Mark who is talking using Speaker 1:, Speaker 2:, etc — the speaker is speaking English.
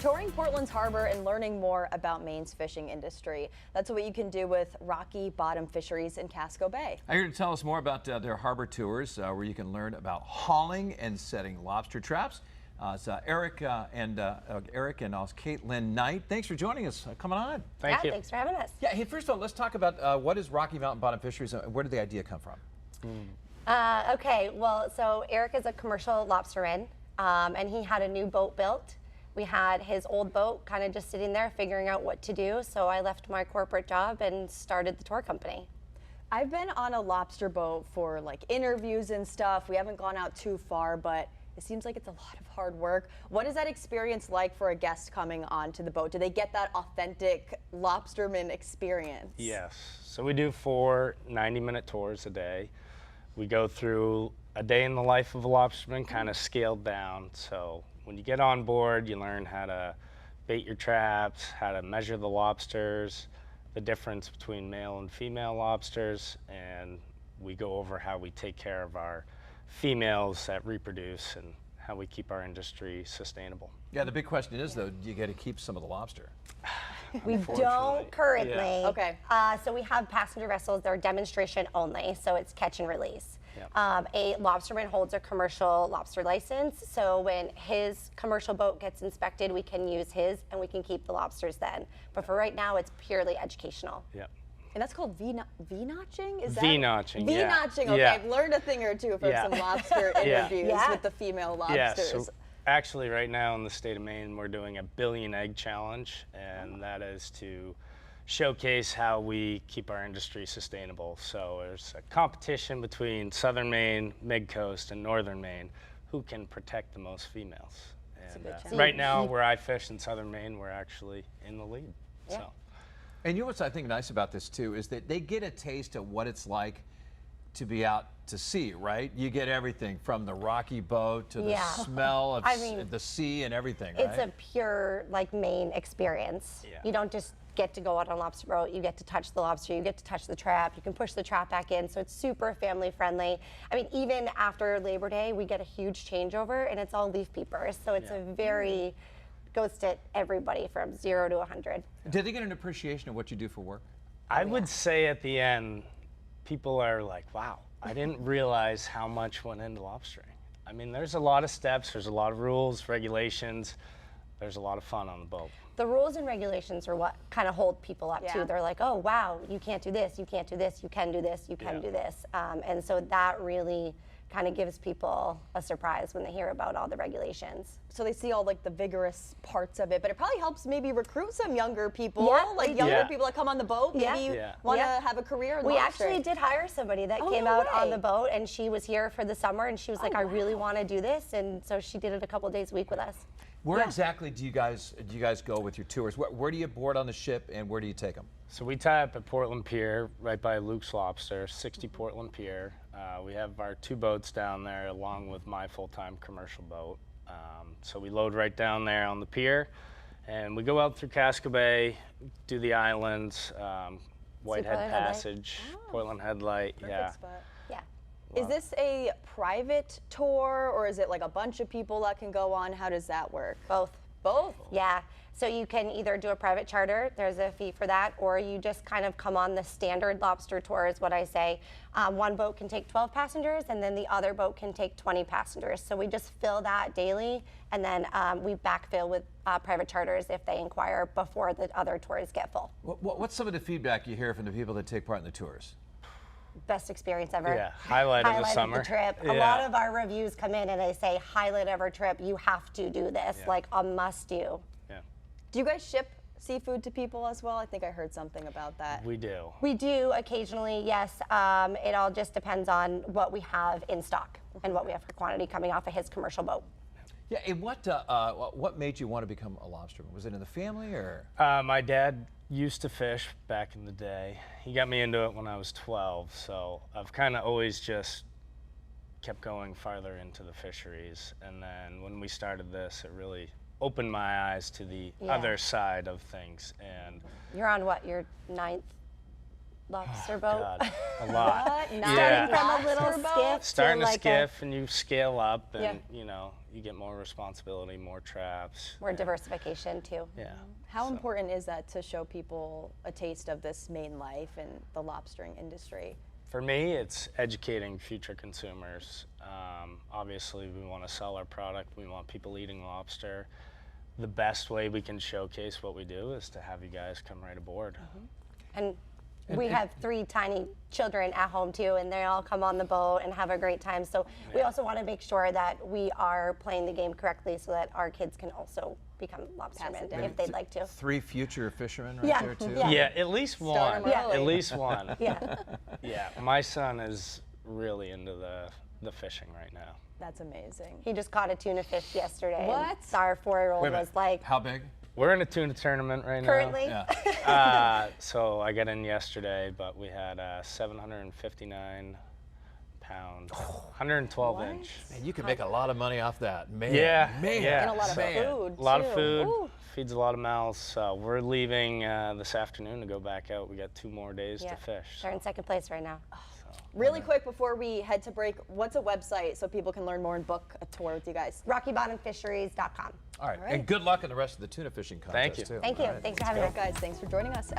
Speaker 1: touring Portland's harbor and learning more about Maine's fishing industry. That's what you can do with Rocky Bottom Fisheries in Casco Bay.
Speaker 2: Here to tell us more about their harbor tours, where you can learn about hauling and setting lobster traps. It's Eric and Caitlin Knight. Thanks for joining us. Coming on.
Speaker 3: Thank you.
Speaker 4: Thanks for having us.
Speaker 2: Yeah. Hey, first of all, let's talk about what is Rocky Bottom Fisheries and where did the idea come from?
Speaker 4: Okay, well, so Eric is a commercial lobsterman, and he had a new boat built. We had his old boat kind of just sitting there figuring out what to do, so I left my corporate job and started the tour company.
Speaker 1: I've been on a lobster boat for like interviews and stuff. We haven't gone out too far, but it seems like it's a lot of hard work. What is that experience like for a guest coming onto the boat? Do they get that authentic lobsterman experience?
Speaker 3: Yes. So we do 4 90-minute tours a day. We go through a day in the life of a lobsterman, kind of scaled down. So when you get on board, you learn how to bait your traps, how to measure the lobsters, the difference between male and female lobsters, and we go over how we take care of our females that reproduce and how we keep our industry sustainable.
Speaker 2: Yeah, the big question is, though, do you get to keep some of the lobster?
Speaker 4: We don't currently.
Speaker 3: Yeah.
Speaker 1: Okay.
Speaker 4: So we have passenger vessels. They're demonstration only, so it's catch and release.
Speaker 3: Yep.
Speaker 4: A lobsterman holds a commercial lobster license, so when his commercial boat gets inspected, we can use his and we can keep the lobsters then. But for right now, it's purely educational.
Speaker 3: Yep.
Speaker 1: And that's called V-notching? Is that
Speaker 3: V-notching, yeah.
Speaker 1: V-notching, okay.
Speaker 3: Yeah.
Speaker 1: I've learned a thing or two from some lobster interviews
Speaker 4: Yeah.
Speaker 1: with the female
Speaker 3: Yeah,
Speaker 1: lobsters.
Speaker 3: so actually right now in the state of Maine, we're doing a 1 billion egg challenge, and that is to showcase how we keep our industry sustainable. So there's a competition between southern Maine, mid-coast, and northern Maine, who can protect the most females. And
Speaker 1: good challenge.
Speaker 3: right now, where I fish in southern Maine, we're actually in the lead.
Speaker 4: Yeah.
Speaker 3: So.
Speaker 2: And you know what's I think nice about this too is that they get a taste of what it's like to be out to sea, right? You get everything from the Rocky boat to the
Speaker 4: Yeah.
Speaker 2: smell of
Speaker 4: I mean,
Speaker 2: the sea and everything,
Speaker 4: It's
Speaker 2: right?
Speaker 4: a pure like Maine experience.
Speaker 3: Yeah.
Speaker 4: You don't just get to go out on a lobster boat, you get to touch the lobster, you get to touch the trap, you can push the trap back in, so it's super family friendly. I mean, even after Labor Day, we get a huge changeover and it's all leaf peepers, so it's a very, goes to everybody from 0 to 100.
Speaker 2: Did they get an appreciation of what you do for work?
Speaker 3: I would say at the end, people are like, wow, I didn't realize how much went into lobstering. I mean, there's a lot of steps, there's a lot of rules, regulations, there's a lot of fun on the boat.
Speaker 4: The rules and regulations are what kind of hold people up
Speaker 1: Yeah.
Speaker 4: too. They're like, oh wow, you can't do this, you can't do this, you can do this, you can
Speaker 3: Yeah.
Speaker 4: do this. And so that really kind of gives people a surprise when they hear about all the regulations.
Speaker 1: So they see all like the vigorous parts of it, but it probably helps maybe recruit some younger people,
Speaker 4: Yeah,
Speaker 1: like
Speaker 4: we do.
Speaker 1: younger
Speaker 3: Yeah.
Speaker 1: people that come on the boat, maybe
Speaker 4: Yeah.
Speaker 3: Yeah.
Speaker 1: want to
Speaker 4: Yeah.
Speaker 1: have a career in
Speaker 4: We
Speaker 1: lobstering.
Speaker 4: actually did hire somebody that
Speaker 1: Oh,
Speaker 4: came
Speaker 1: no
Speaker 4: out on
Speaker 1: way.
Speaker 4: the boat, and she was here for the summer, and she was like, I really
Speaker 1: wow.
Speaker 4: want to do this, and so she did it a couple days a week with us.
Speaker 2: Where
Speaker 1: Yeah.
Speaker 2: exactly do you guys go with your tours? Where do you board on the ship and where do you take them?
Speaker 3: So we tie up at Portland Pier, right by Luke's Lobster, 60 Portland Pier. We have our 2 boats down there along with my full-time commercial boat. So we load right down there on the pier, and we go out through Casco Bay, do the islands, Whitehead
Speaker 4: Portland Headlight.
Speaker 3: Passage, Portland Headlight,
Speaker 1: Perfect
Speaker 3: yeah.
Speaker 1: spot.
Speaker 4: Yeah.
Speaker 1: Is this a private tour or is it like a bunch of people that can go on? How does that work?
Speaker 4: Both.
Speaker 1: Both?
Speaker 4: Yeah, so you can either do a private charter, there's a fee for that, or you just kind of come on the standard lobster tour is what I say. One boat can take 12 passengers and then the other boat can take 20 passengers. So we just fill that daily and then we backfill with private charters if they inquire before the other tours get full.
Speaker 2: What's some of the feedback you hear from the people that take part in the tours?
Speaker 4: Best experience ever.
Speaker 3: Yeah, highlight of the summer.
Speaker 4: Of the trip.
Speaker 3: Yeah.
Speaker 4: A lot of our reviews come in and they say, highlight of our trip, you have to do this,
Speaker 3: Yeah.
Speaker 4: like a must do.
Speaker 3: Yeah,
Speaker 1: Do you guys ship seafood to people as well? I think I heard something about that.
Speaker 3: we do.
Speaker 4: We do occasionally, yes. It all just depends on what we have in stock and what we have for quantity coming off of his commercial boat.
Speaker 2: Yeah, and what made you want to become a lobsterman? Was it in the family or?
Speaker 3: My dad used to fish back in the day. He got me into it when I was 12, so I've kind of always just kept going farther into the fisheries. And then when we started this, it really opened my eyes to the
Speaker 4: Yeah.
Speaker 3: other side of things. And
Speaker 4: You're on what, your 9th lobster boat.
Speaker 3: God, a lot.
Speaker 1: What? Not
Speaker 3: Yeah.
Speaker 1: a
Speaker 4: From a little
Speaker 1: lobster boat?
Speaker 4: skiff
Speaker 3: Starting
Speaker 4: to
Speaker 3: a
Speaker 4: like
Speaker 3: skiff and you scale up and,
Speaker 1: Yeah.
Speaker 3: you know, you get more responsibility, more traps.
Speaker 4: more diversification too.
Speaker 3: Yeah.
Speaker 1: How
Speaker 3: So-
Speaker 1: important is that to show people a taste of this Maine life and the lobstering industry?
Speaker 3: For me, it's educating future consumers. Obviously, we want to sell our product. We want people eating lobster. The best way we can showcase what we do is to have you guys come right aboard.
Speaker 4: And we have 3 tiny children at home too, and they all come on the boat and have a great time. So we also want to make sure that we are playing the game correctly so that our kids can also become lobstermen
Speaker 1: down.
Speaker 4: if they'd like to.
Speaker 2: 3 future fishermen right
Speaker 4: Yeah,
Speaker 2: there too.
Speaker 4: yeah.
Speaker 3: Yeah, at least
Speaker 1: Start 'em
Speaker 3: one.
Speaker 1: early.
Speaker 3: At least one.
Speaker 4: Yeah.
Speaker 3: Yeah, my son is really into the fishing right now.
Speaker 1: That's amazing.
Speaker 4: He just caught a tuna fish yesterday. and
Speaker 1: What?
Speaker 4: Our 4-year-old
Speaker 2: Wait a minute.
Speaker 4: was like,
Speaker 2: How big?
Speaker 3: We're in a tuna tournament right
Speaker 4: currently,
Speaker 2: Yeah.
Speaker 3: So I got in yesterday, but we had a 759 pound, 112 inch.
Speaker 2: Man, you can make a lot of money off that. Man.
Speaker 3: Yeah,
Speaker 2: Man.
Speaker 3: yeah.
Speaker 1: And a lot of
Speaker 2: Man.
Speaker 1: food,
Speaker 3: A lot
Speaker 1: too.
Speaker 3: of food,
Speaker 1: Ooh.
Speaker 3: feeds a lot of mouths. So we're leaving this afternoon to go back out. We got 2 more days
Speaker 4: yeah,
Speaker 3: to fish.
Speaker 4: they're in second place right now.
Speaker 1: Really quick before we head to break, what's a website so people can learn more and book a tour with you guys?
Speaker 4: RockyBottomFisheries.com.
Speaker 2: All right.
Speaker 1: right.
Speaker 2: And good luck in the rest of the tuna fishing contest
Speaker 3: you.
Speaker 2: too.
Speaker 4: Thank you.
Speaker 2: All right.
Speaker 4: Thanks for having us.
Speaker 1: Guys, thanks for joining us.